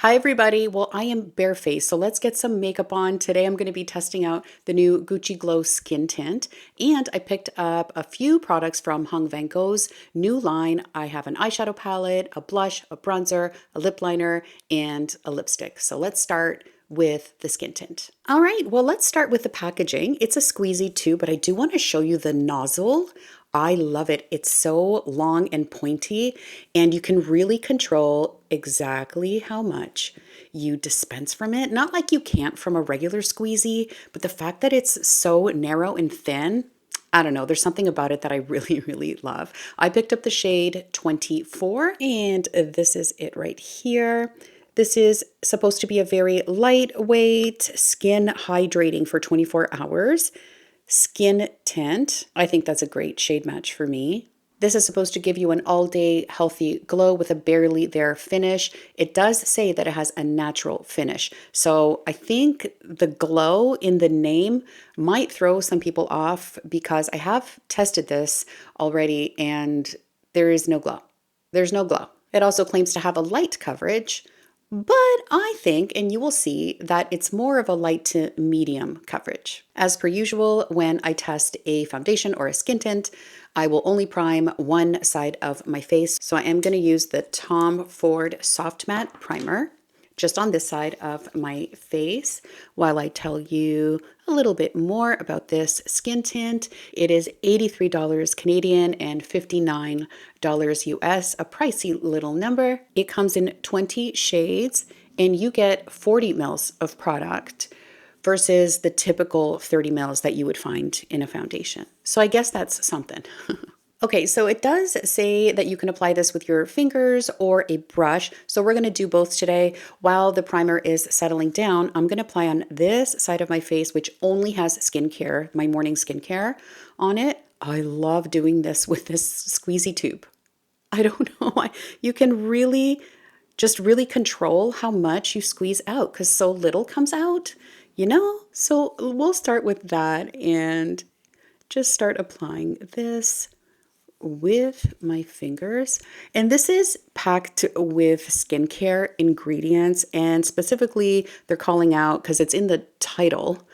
Hi everybody. Well, I am barefaced, so let's get some makeup on. Today I'm going to be testing out the new Gucci Glow Skin Tint, and I picked up a few products from VANNGO's new line. I have an eyeshadow palette, a blush, a bronzer, a lip liner, and a lipstick. So let's start with the skin tint. All right, well, let's start with the packaging. It's a squeezy too, but I do want to show you the nozzle. I love it. It's so long and pointy, and you can really control exactly how much you dispense from it. Not like you can't from a regular squeezy, but the fact that it's so narrow and thin, I don't know, there's something about it that I really, really love. I picked up the shade 24, and this is it right here. This is supposed to be a very lightweight skin hydrating for 24 hours skin tint. I think that's a great shade match for me. This is supposed to give you an all-day healthy glow with a barely there finish. It does say that it has a natural finish. So I think the glow in the name might throw some people off because I have tested this already and there is no glow. There's no glow. It also claims to have a light coverage, but I think, and you will see, that it's more of a light to medium coverage. As per usual, when I test a foundation or a skin tint, I will only prime one side of my face. So I am going to use the Tom Ford Soft Matte Primer just on this side of my face while I tell you a little bit more about this skin tint. It is $83 Canadian and $59 US, a pricey little number. It comes in 20 shades and you get 40 mils of product versus the typical 30 mils that you would find in a foundation. So I guess that's something. Okay, so it does say that you can apply this with your fingers or a brush. So we're going to do both today. While the primer is settling down, I'm going to apply on this side of my face, which only has skincare, my morning skincare on it. I love doing this with this squeezy tube. I don't know why. You can really control how much you squeeze out because so little comes out, you know? So we'll start with that and just start applying this with my fingers. And this is packed with skincare ingredients, and specifically they're calling out, because it's in the title,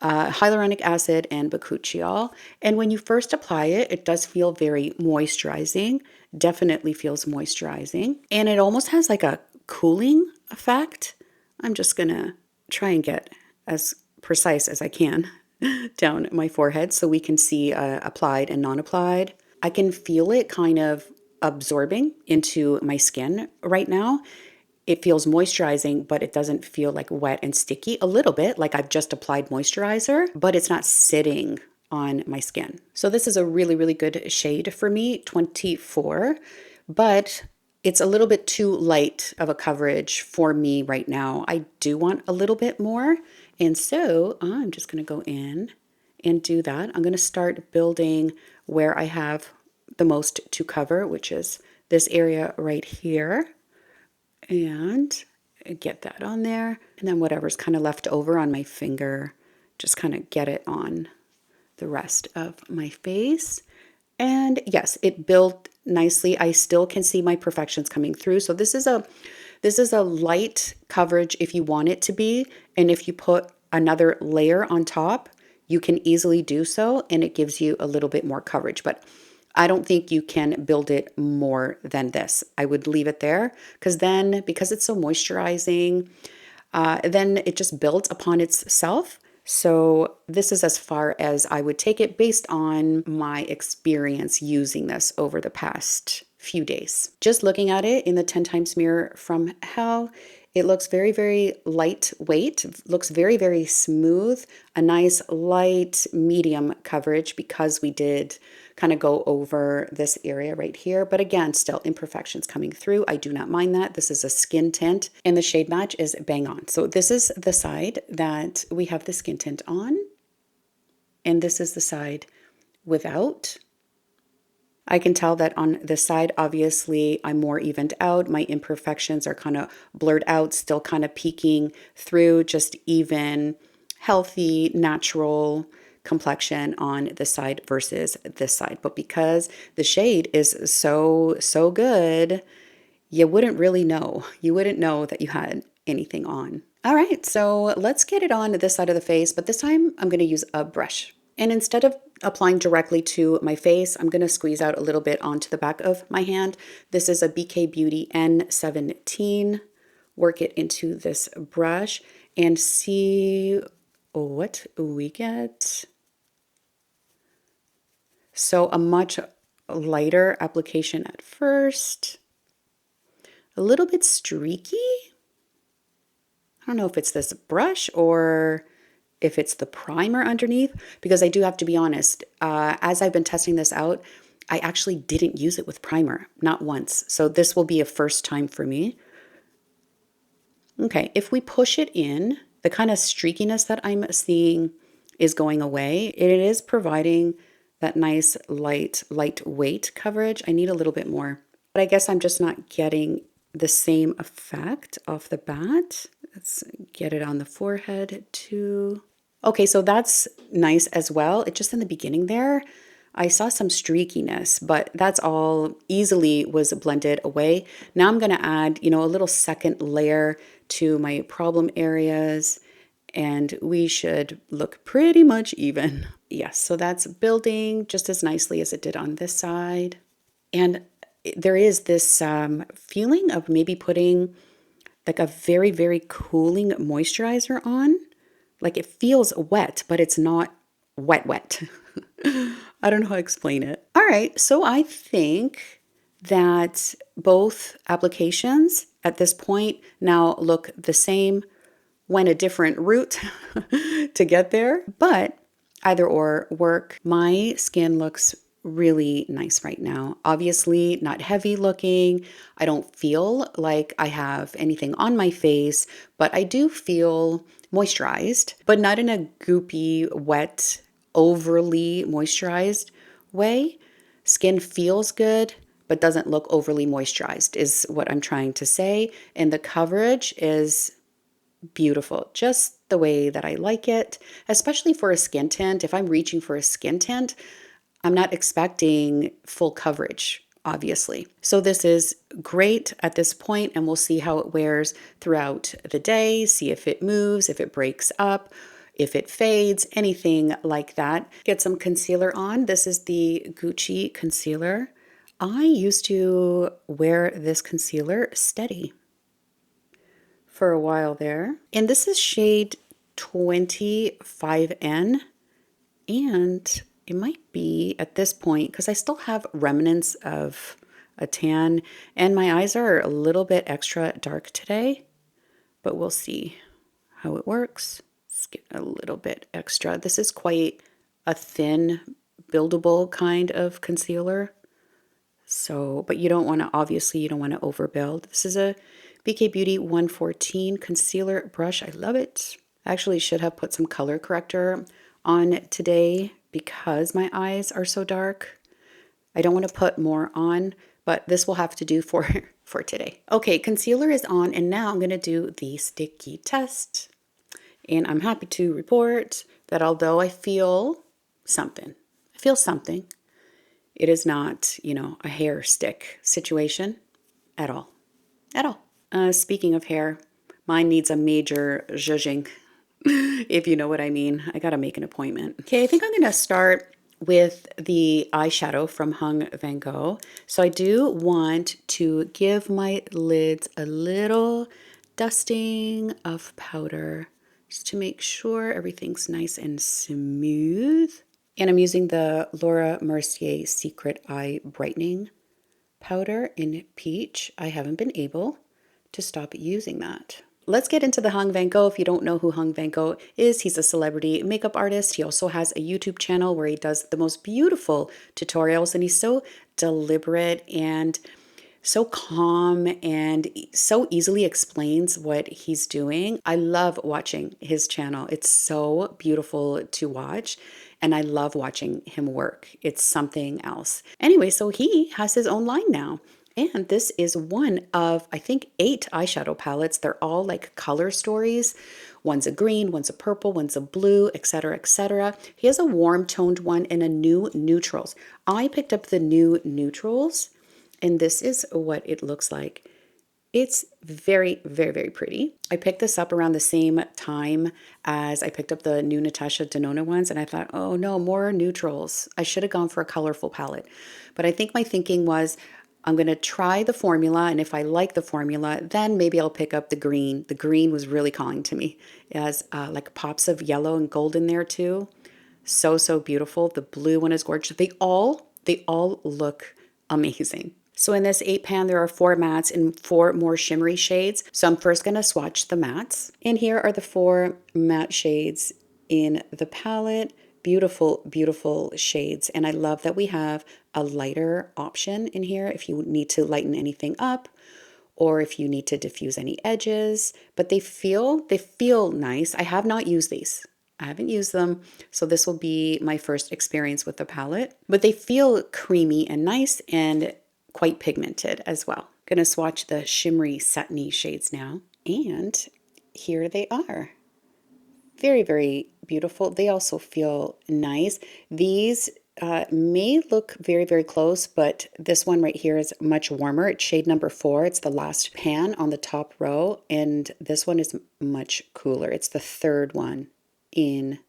hyaluronic acid and bakuchiol. And when you first apply it, it does feel very moisturizing, definitely feels moisturizing. And it almost has like a cooling effect. I'm just gonna try and get as precise as I can down my forehead so we can see applied and non-applied. I can feel it kind of absorbing into my skin right now. It feels moisturizing, but it doesn't feel like wet and sticky. A little bit like I've just applied moisturizer, but it's not sitting on my skin. So this is a really, really good shade for me, 24, but it's a little bit too light of a coverage for me right now. I do want a little bit more. And so I'm just going to go in and do that. I'm going to start building where I have the most to cover, which is this area right here, and get that on there. And then whatever's kind of left over on my finger, just kind of get it on the rest of my face. And yes, it built nicely. I still can see my perfections coming through. So this is a light coverage if you want it to be. And if you put another layer on top, you can easily do so, and it gives you a little bit more coverage. But I don't think you can build it more than this. I would leave it there because then, because it's so moisturizing, then it just builds upon itself. So this is as far as I would take it based on my experience using this over the past few days. Just looking at it in the 10 times mirror from hell, it looks very, very lightweight, looks very, very smooth, a nice light medium coverage because we did kind of go over this area right here. But again, still imperfections coming through. I do not mind that. This is a skin tint and the shade match is bang on. So this is the side that we have the skin tint on, and this is the side without. I can tell that on this side, obviously, I'm more evened out. My imperfections are kind of blurred out, still kind of peeking through, just even, healthy, natural complexion on this side versus this side. But because the shade is so good, you wouldn't really know. You wouldn't know that you had anything on. All right, so let's get it on this side of the face, but this time I'm going to use a brush. And instead of applying directly to my face, I'm going to squeeze out a little bit onto the back of my hand. This is a BK Beauty N17. Work it into this brush and see what we get. So a much lighter application at first. A little bit streaky. I don't know if it's this brush or if it's the primer underneath, because I do have to be honest, as I've been testing this out, I actually didn't use it with primer, not once. So this will be a first time for me. Okay, if we push it in, the kind of streakiness that I'm seeing is going away. It is providing that nice lightweight coverage. I need a little bit more, but I guess I'm just not getting the same effect off the bat. Let's get it on the forehead too. Okay, so that's nice as well. It just in the beginning there, I saw some streakiness, but that's all easily was blended away. Now I'm going to add, a little second layer to my problem areas, and we should look pretty much even. Yes, so that's building just as nicely as it did on this side. And there is this feeling of maybe putting like a very, very cooling moisturizer on. Like it feels wet, but it's not wet. I don't know how to explain it. All right, so I think that both applications at this point now look the same, went a different route to get there, but either or work. My skin looks really nice right now. Obviously not heavy looking. I don't feel like I have anything on my face, but I do feel moisturized, but not in a goopy, wet, overly moisturized way. Skin feels good, but doesn't look overly moisturized is what I'm trying to say. And the coverage is beautiful, just the way that I like it, especially for a skin tint. If I'm reaching for a skin tint, I'm not expecting full coverage, obviously. So this is great at this point, and we'll see how it wears throughout the day, see if it moves, if it breaks up, if it fades, anything like that. Get some concealer on. This is the Gucci concealer. I used to wear this concealer steady for a while there. And this is shade 25N, and it might be at this point, because I still have remnants of a tan, and my eyes are a little bit extra dark today, but we'll see how it works. Let's get a little bit extra. This is quite a thin, buildable kind of concealer. So, but you don't want to, obviously, you don't want to overbuild. This is a BK Beauty 114 concealer brush. I love it. I actually should have put some color corrector on today because my eyes are so dark. I don't want to put more on, but this will have to do for today. Okay, concealer is on, and now I'm going to do the sticky test. And I'm happy to report that although I feel something, it is not, a hair stick situation at all. At all. Speaking of hair, mine needs a major zhuzhing, if you know what I mean. I gotta make an appointment. Okay, I think I'm gonna start with the eyeshadow from VANNGO. So I do want to give my lids a little dusting of powder just to make sure everything's nice and smooth. And I'm using the Laura Mercier Secret Eye Brightening Powder in Peach. I haven't been able to stop using that. Let's get into the VANNGO. If you don't know who VANNGO is, he's a celebrity makeup artist. He also has a YouTube channel where he does the most beautiful tutorials, and he's so deliberate and so calm and so easily explains what he's doing. I love watching his channel. It's so beautiful to watch, and I love watching him work. It's something else. Anyway, so he has his own line now. And this is one of, I think, 8 eyeshadow palettes. They're all like color stories. One's a green, one's a purple, one's a blue, etc., etc. He has a warm toned one and a new neutrals. I picked up the new neutrals, and this is what it looks like. It's very, very, very pretty. I picked this up around the same time as I picked up the new Natasha Denona ones, and I thought, oh no, more neutrals. I should have gone for a colorful palette. But I think my thinking was, I'm going to try the formula, and if I like the formula, then maybe I'll pick up the green. The green was really calling to me. It has like pops of yellow and gold in there too. So, so beautiful. The blue one is gorgeous. They all look amazing. So in this 8 pan, there are 4 mattes and 4 more shimmery shades. So I'm first going to swatch the mattes. And here are the 4 matte shades in the palette. Beautiful, beautiful shades. And I love that we have a lighter option in here if you need to lighten anything up or if you need to diffuse any edges. But they feel nice. I have not used these. I haven't used them, so this will be my first experience with the palette. But they feel creamy and nice and quite pigmented as well. Gonna swatch the shimmery satiny shades now. And here they are. Very, very beautiful. They also feel nice. These may look very, very close, but this one right here is much warmer. It's shade number 4. It's the last pan on the top row, and this one is much cooler. It's the 3rd one in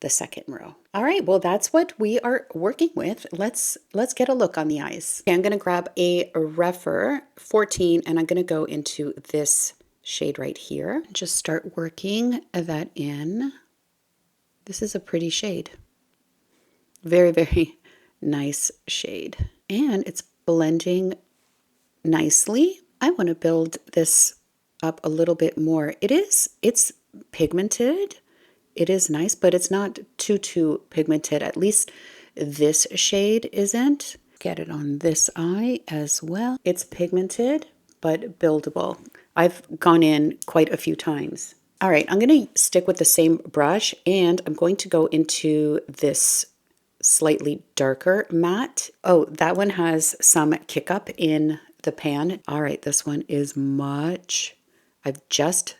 the 2nd row. All right, well, that's what we are working with. Let's get a look on the eyes. Okay, I'm gonna grab a Rephr 14 and I'm gonna go into this shade right here. Just start working that in. This is a pretty shade. Very, very nice shade. And it's blending nicely. I want to build this up a little bit more. It's pigmented. It is nice, but it's not too pigmented. At least this shade isn't. Get it on this eye as well. It's pigmented, but buildable. I've gone in quite a few times. All right, I'm going to stick with the same brush, and I'm going to go into this slightly darker matte. Oh, that one has some kick up in the pan. All right, this one is much. I've just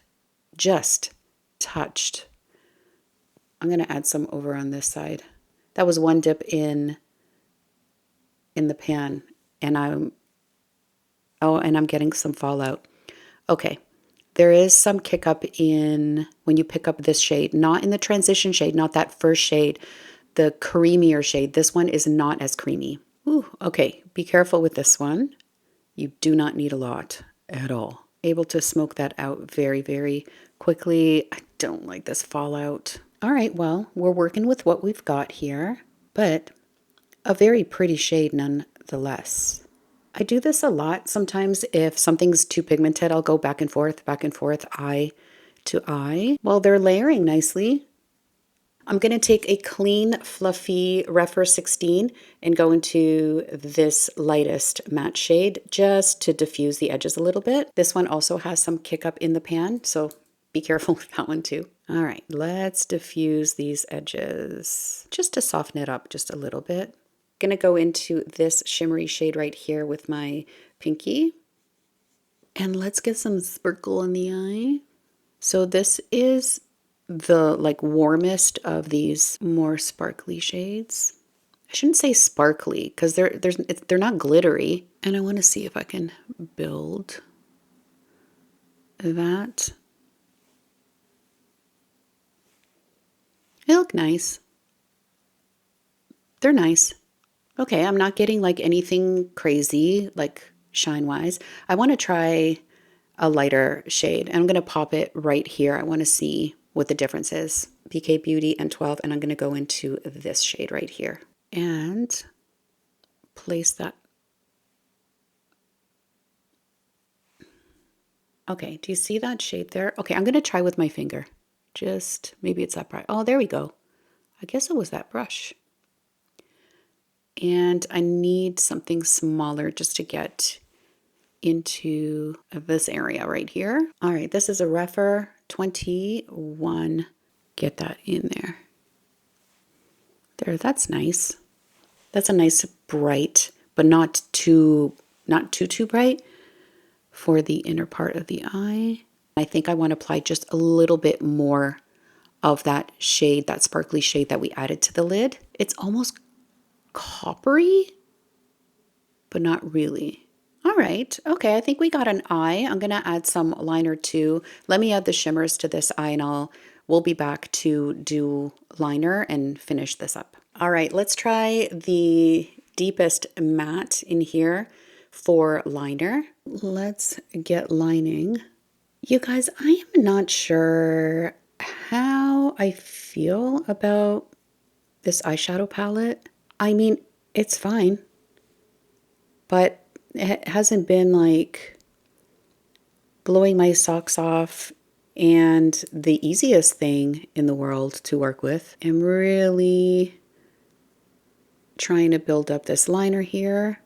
touched. I'm going to add some over on this side. That was one dip in the pan, and I'm getting some fallout. Okay, there is some kick up in when you pick up this shade, not in the transition shade, not that first shade, the creamier shade. This one is not as creamy. Ooh, okay, be careful with this one. You do not need a lot at all. Able to smoke that out very, very quickly. I don't like this fallout. All right, well, we're working with what we've got here, but a very pretty shade nonetheless. I do this a lot. Sometimes if something's too pigmented, I'll go back and forth, eye to eye. Well, they're layering nicely. I'm going to take a clean, fluffy Rephr 16 and go into this lightest matte shade just to diffuse the edges a little bit. This one also has some kick up in the pan, so be careful with that one too. All right, let's diffuse these edges just to soften it up just a little bit. Going to go into this shimmery shade right here with my pinky. And let's get some sparkle in the eye. So this is the warmest of these more sparkly shades. I shouldn't say sparkly because they're not glittery. And I want to see if I can build that. They look nice. They're nice. Okay, I'm not getting anything crazy shine wise. I want to try a lighter shade and I'm going to pop it right here. I want to see what the difference is. BK Beauty and 12, and I'm going to go into this shade right here and place that. Okay, do you see that shade there? Okay, I'm going to try with my finger. Just maybe it's that bright. Oh, there we go. I guess it was that brush. And I need something smaller just to get into this area right here. All right, this is a Rephr 21. Get that in there. There, that's nice. That's a nice bright, but not too bright for the inner part of the eye. I think I want to apply just a little bit more of that shade, that sparkly shade that we added to the lid. It's almost coppery, but not really. All All right. Okay, I think we got an eye. I'm going to add some liner too. Let me add the shimmers to this eye and we'll be back to do liner and finish this up. All right, let's try the deepest matte in here for liner. Let's get lining. You guys, I am not sure how I feel about this eyeshadow palette. I mean, it's fine, but it hasn't been like blowing my socks off and the easiest thing in the world to work with. I'm really trying to build up this liner here.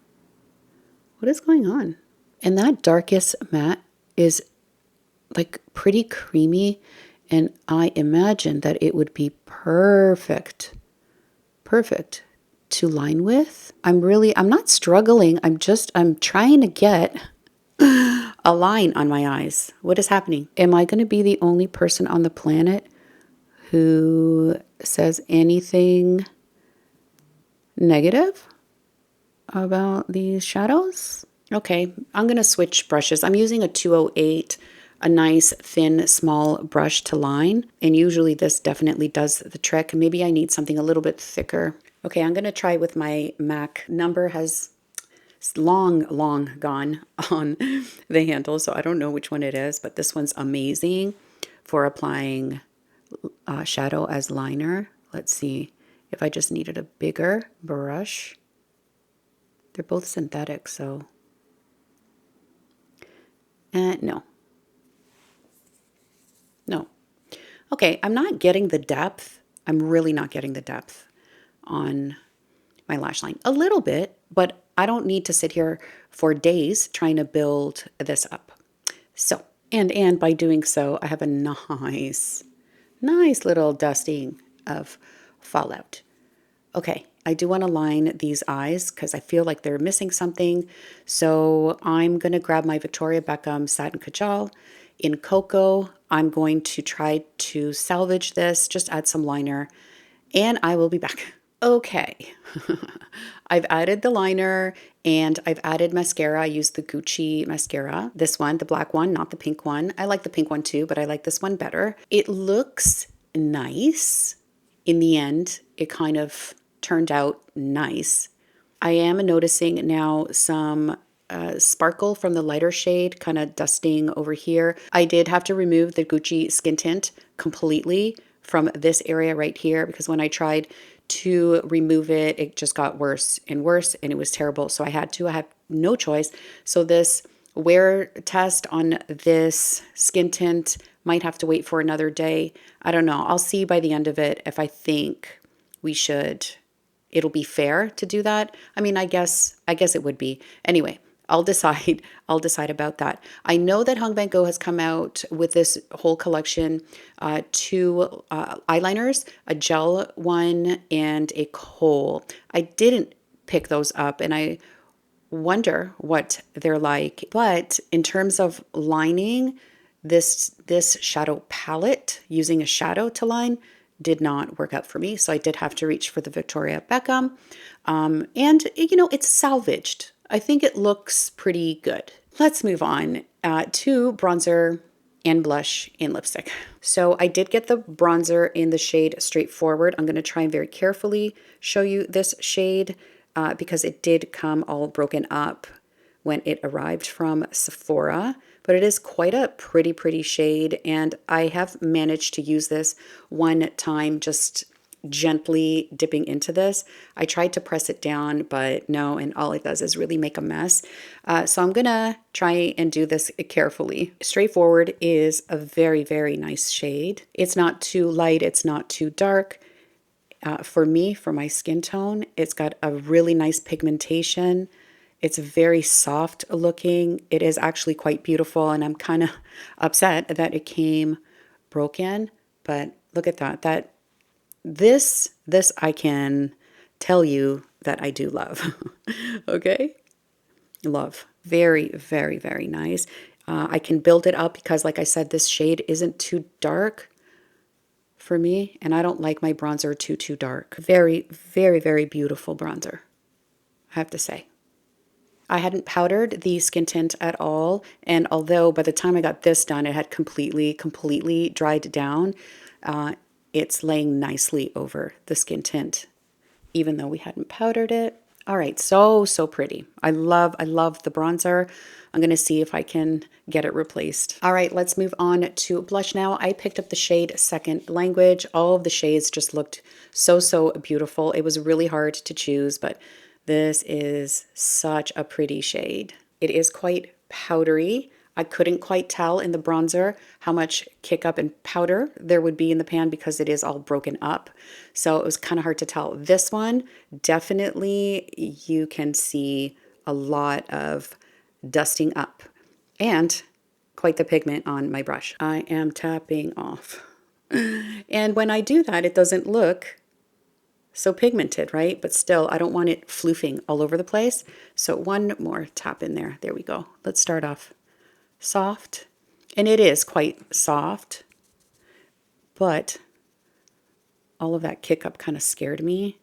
What is going on? And that darkest matte is like pretty creamy, and I imagine that it would be perfect to line with. I'm not struggling. I'm trying to get a line on my eyes. What is happening? Am I going to be the only person on the planet who says anything negative about these shadows? Okay, I'm going to switch brushes. I'm using a 208, a nice thin small brush to line, and usually this definitely does the trick. Maybe I need something a little bit thicker. Okay, I'm going to try with my MAC. Number has long gone on the handle, so I don't know which one it is, but this one's amazing for applying shadow as liner. Let's see if I just needed a bigger brush. They're both synthetic, so no. Okay, I'm not getting the depth. I'm really not getting the depth on my lash line. A little bit, but I don't need to sit here for days trying to build this up. So, and by doing so, I have a nice little dusting of fallout. Okay, I do want to line these eyes because I feel like they're missing something. So I'm going to grab my Victoria Beckham Satin Kajal in Cocoa. I'm going to try to salvage this, just add some liner, and I will be back. Okay, I've added the liner and I've added mascara. I used the Gucci mascara, this one, the black one, not the pink one. I like the pink one too, but I like this one better. It looks nice. In the end, it kind of turned out nice. I am noticing now some sparkle from the lighter shade kind of dusting over here. I did have to remove the Gucci skin tint completely from this area right here because when I tried to remove it, it just got worse and worse and it was terrible. So I have no choice. So this wear test on this skin tint might have to wait for another day. I don't know. I'll see by the end of it if I think it'll be fair to do that. I mean, I guess it would be. Anyway, I'll decide about that. I know that VANNGO has come out with this whole collection, two eyeliners, a gel one and a kohl. I didn't pick those up and I wonder what they're like. But in terms of lining, this shadow palette, using a shadow to line, did not work out for me. So I did have to reach for the Victoria Beckham. And, it's salvaged. I think it looks pretty good. Let's move on to bronzer and blush in lipstick. So I did get the bronzer in the shade Straightforward. I'm going to try and very carefully show you this shade because it did come all broken up when it arrived from Sephora. But it is quite a pretty shade, and I have managed to use this one time just gently dipping into this. I tried to press it down, but no, and all it does is really make a mess. So I'm gonna try and do this carefully. Straightforward is a very nice shade. It's not too light, it's not too dark. For me, for my skin tone, it's got a really nice pigmentation. It's very soft looking. It is actually quite beautiful, and I'm kind of upset that it came broken, but look at that. This I can tell you that I do love. Okay? Love. Very nice. I can build it up because, like I said, this shade isn't too dark for me, and I don't like my bronzer too dark. Very beautiful bronzer, I have to say. I hadn't powdered the skin tint at all, and although by the time I got this done, it had completely dried down, it's laying nicely over the skin tint, even though we hadn't powdered it. All right, so pretty. I love the bronzer. I'm gonna see if I can get it replaced. All right, let's move on to blush now. I picked up the shade Second Language. All of the shades just looked so beautiful. It was really hard to choose, but this is such a pretty shade. It is quite powdery. I couldn't quite tell in the bronzer how much kick up and powder there would be in the pan because it is all broken up. So it was kind of hard to tell. This one, definitely you can see a lot of dusting up and quite the pigment on my brush. I am tapping off. And when I do that, it doesn't look so pigmented, right? But still, I don't want it floofing all over the place. So one more tap in there. There we go. Let's start off soft, and it is quite soft, but all of that kick up kind of scared me.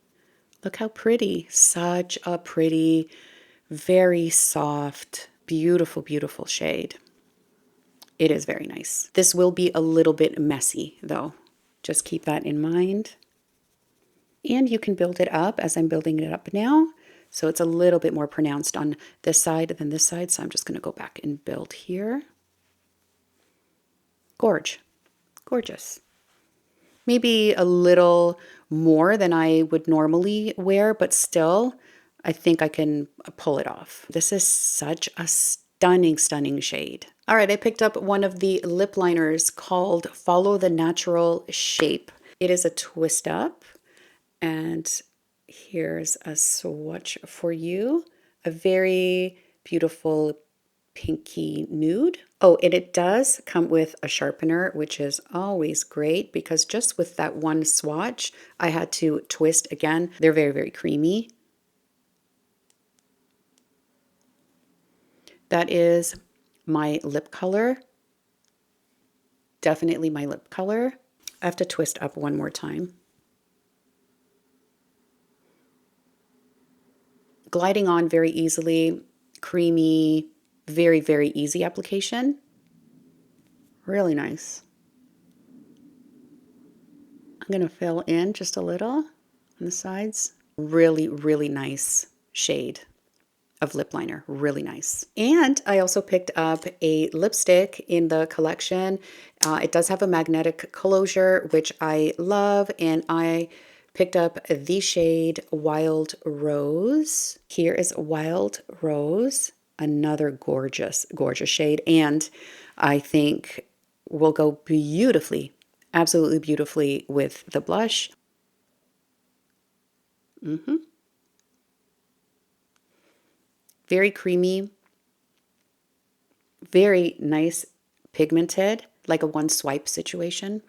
Look how pretty. Such a pretty, very soft, beautiful shade. It is very nice. This will be a little bit messy though. Just keep that in mind. And you can build it up as I'm building it up now. So it's a little bit more pronounced on this side than this side. So I'm just going to go back and build here. Gorgeous. Maybe a little more than I would normally wear, but still, I think I can pull it off. This is such a stunning shade. All right, I picked up one of the lip liners called Follow the Natural Shape. It is a twist up, and here's a swatch for you. A very beautiful pinky nude. Oh, and it does come with a sharpener, which is always great because just with that one swatch, I had to twist again. They're very creamy. That is my lip color. Definitely my lip color. I have to twist up one more time. Gliding on very easily, creamy, very easy application. Really nice. I'm going to fill in just a little on the sides. Really nice shade of lip liner. Really nice. And I also picked up a lipstick in the collection. It does have a magnetic closure, which I love, and I picked up the shade Wild Rose. Here is Wild Rose, another gorgeous shade, and I think will go beautifully, absolutely beautifully with the blush. Very creamy, very nice pigmented, like a one swipe situation.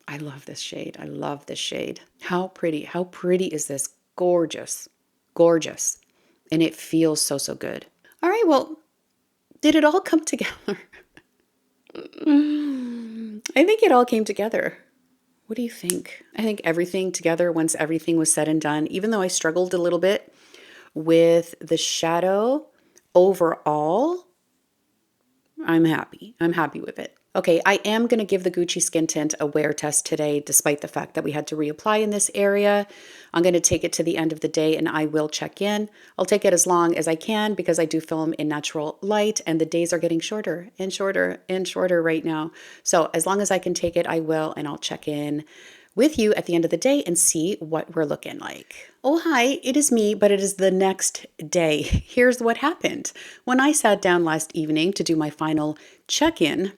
I love this shade. I love this shade. How pretty is this? Gorgeous. And it feels so good. All right, well, did it all come together? I think it all came together. What do you think? I think everything together once everything was said and done, even though I struggled a little bit with the shadow, overall, I'm happy. I'm happy with it. Okay, I am going to give the Gucci Skin Tint a wear test today, despite the fact that we had to reapply in this area. I'm going to take it to the end of the day and I will check in. I'll take it as long as I can because I do film in natural light and the days are getting shorter and shorter right now. So as long as I can take it, I will, and I'll check in with you at the end of the day and see what we're looking like. Oh, hi, it is me, but it is the next day. Here's what happened. When I sat down last evening to do my final check-in,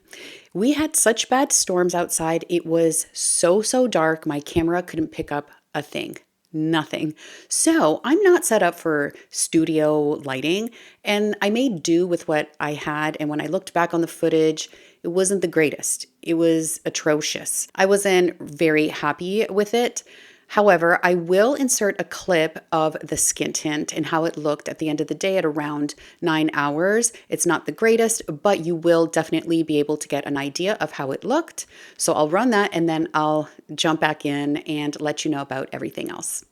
we had such bad storms outside. It was so dark. My camera couldn't pick up a thing. Nothing. So I'm not set up for studio lighting, and I made do with what I had. And when I looked back on the footage, it wasn't the greatest. It was atrocious. I wasn't very happy with it. However, I will insert a clip of the skin tint and how it looked at the end of the day at around 9 hours. It's not the greatest, but you will definitely be able to get an idea of how it looked. So I'll run that and then I'll jump back in and let you know about everything else.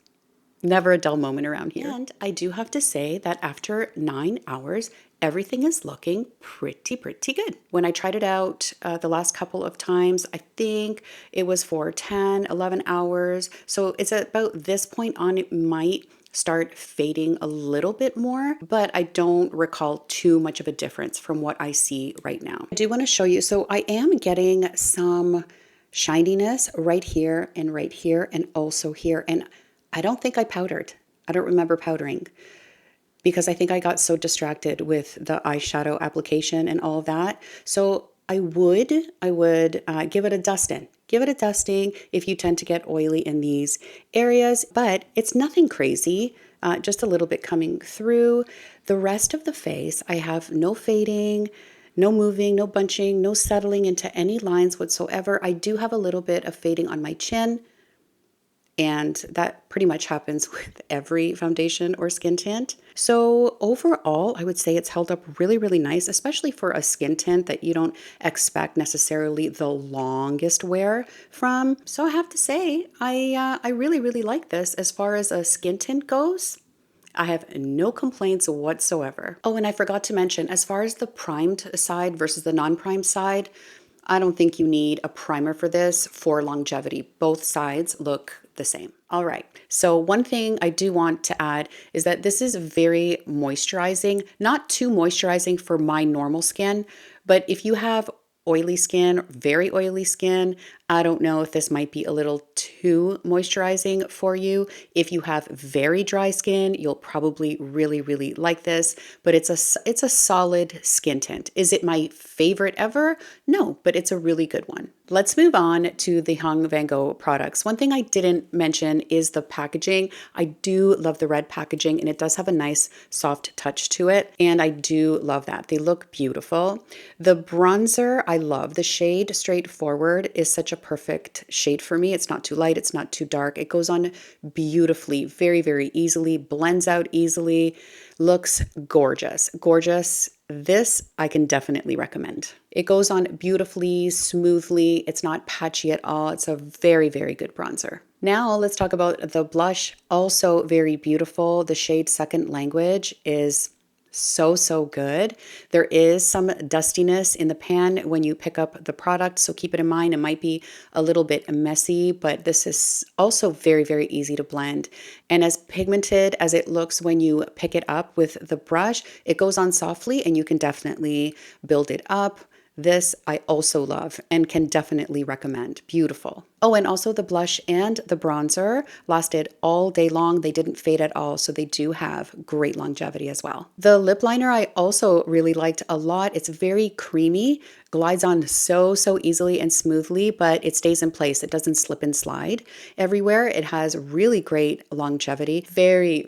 Never a dull moment around here. And I do have to say that after 9 hours, everything is looking pretty good. When I tried it out the last couple of times, I think it was for 10, 11 hours. So it's about this point on, it might start fading a little bit more, but I don't recall too much of a difference from what I see right now. I do want to show you, so I am getting some shininess right here and also here. And I don't think I powdered. I don't remember powdering because I think I got so distracted with the eyeshadow application and all of that. So I would give it a dusting. Give it a dusting if you tend to get oily in these areas, but it's nothing crazy, just a little bit coming through. The rest of the face, I have no fading, no moving, no bunching, no settling into any lines whatsoever. I do have a little bit of fading on my chin, and that pretty much happens with every foundation or skin tint. So overall, I would say it's held up really nice, especially for a skin tint that you don't expect necessarily the longest wear from. So I have to say, I really like this as far as a skin tint goes. I have no complaints whatsoever. Oh, and I forgot to mention, as far as the primed side versus the non-primed side, I don't think you need a primer for this for longevity. Both sides look the same. All right, so one thing I do want to add is that this is very moisturizing, not too moisturizing for my normal skin, but if you have oily skin, very oily skin, I don't know if this might be a little too moisturizing for you. If you have very dry skin, you'll probably really like this, but it's a solid skin tint. Is it my favorite ever? No, but it's a really good one. Let's move on to the VANGO products. One thing I didn't mention is the packaging. I do love the red packaging, and it does have a nice soft touch to it, and I do love that. They look beautiful. The bronzer, I love. The shade Straightforward is such a perfect shade for me. It's not too light, it's not too dark. It goes on beautifully, very easily, blends out easily, looks gorgeous. This I can definitely recommend. It goes on beautifully, smoothly. It's not patchy at all. It's a very good bronzer. Now let's talk about the blush. Also very beautiful. The shade Second Language is so good. There is some dustiness in the pan when you pick up the product, so keep it in mind. It might be a little bit messy, but this is also very easy to blend. And as pigmented as it looks when you pick it up with the brush, it goes on softly and you can definitely build it up. This I also love and can definitely recommend. Beautiful. Oh, and also the blush and the bronzer lasted all day long. They didn't fade at all, so they do have great longevity as well. The lip liner I also really liked a lot. It's very creamy, glides on so easily and smoothly, but it stays in place. It doesn't slip and slide everywhere. It has really great longevity. Very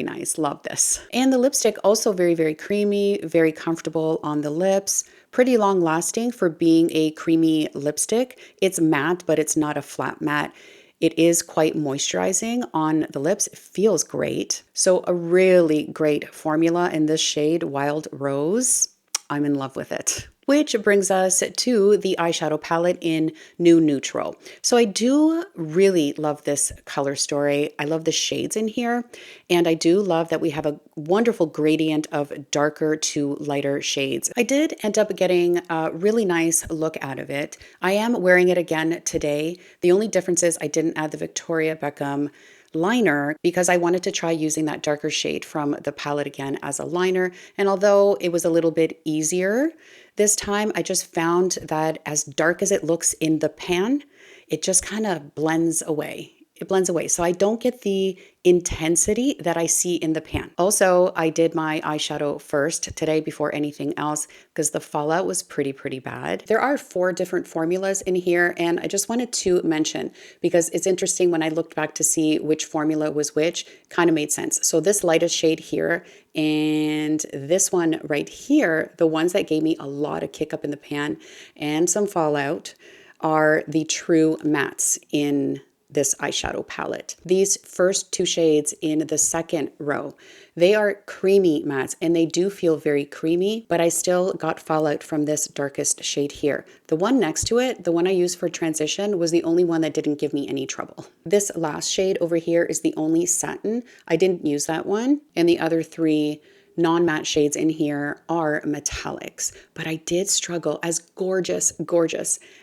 nice. Love this. And the lipstick also very creamy, very comfortable on the lips. Pretty long lasting for being a creamy lipstick. It's matte, but it's not a flat matte. It is quite moisturizing on the lips. It feels great. So a really great formula in this shade, Wild Rose. I'm in love with it. Which brings us to the eyeshadow palette in New Neutral. So I do really love this color story. I love the shades in here, and I do love that we have a wonderful gradient of darker to lighter shades. I did end up getting a really nice look out of it. I am wearing it again today. The only difference is I didn't add the Victoria Beckham liner because I wanted to try using that darker shade from the palette again as a liner. And although it was a little bit easier this time, I just found that as dark as it looks in the pan, it just kind of blends away. It blends away. So I don't get the intensity that I see in the pan. Also, I did my eyeshadow first today before anything else because the fallout was pretty bad. There are 4 different formulas in here, and I just wanted to mention because it's interesting when I looked back to see which formula was which, kind of made sense. So this lightest shade here and this one right here, the ones that gave me a lot of kick up in the pan and some fallout, are the true mattes in this eyeshadow palette. These first two shades in the second row, they are creamy mattes and they do feel very creamy, but I still got fallout from this darkest shade here. The one next to it, the one I used for transition, was the only one that didn't give me any trouble. This last shade over here is the only satin. I didn't use that one, and the other three non-matte shades in here are metallics, but I did struggle. As gorgeous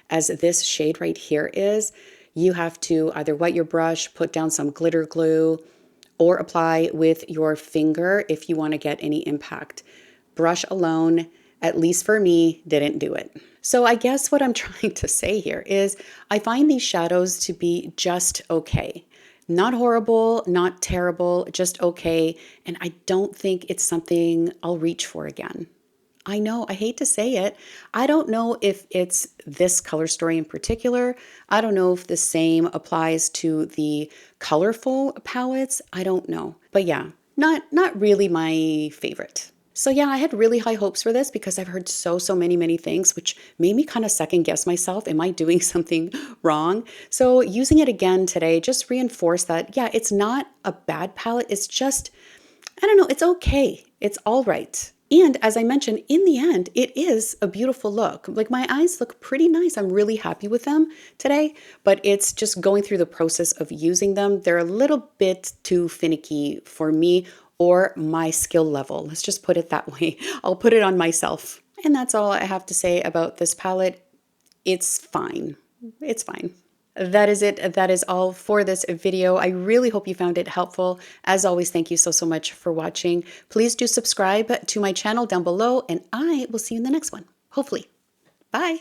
as this shade right here is, you have to either wet your brush, put down some glitter glue, or apply with your finger if you want to get any impact. Brush alone, at least for me, didn't do it. So I guess what I'm trying to say here is I find these shadows to be just okay. Not horrible, not terrible, just okay. And I don't think it's something I'll reach for again. I know, I hate to say it. I don't know if it's this color story in particular. I don't know if the same applies to the colorful palettes. I don't know. But yeah, not really my favorite. So yeah, I had really high hopes for this because I've heard so many things, which made me kind of second guess myself. Am I doing something wrong? So using it again today just reinforced that, yeah, it's not a bad palette. It's just, I don't know, it's okay. It's all right. And as I mentioned, in the end, it is a beautiful look. Like my eyes look pretty nice. I'm really happy with them today, but it's just going through the process of using them. They're a little bit too finicky for me or my skill level. Let's just put it that way. I'll put it on myself. And that's all I have to say about this palette. It's fine. It's fine. That is it. That is all for this video. I really hope you found it helpful. As always, thank you so much for watching. Please do subscribe to my channel down below, and I will see you in the next one, hopefully. Bye.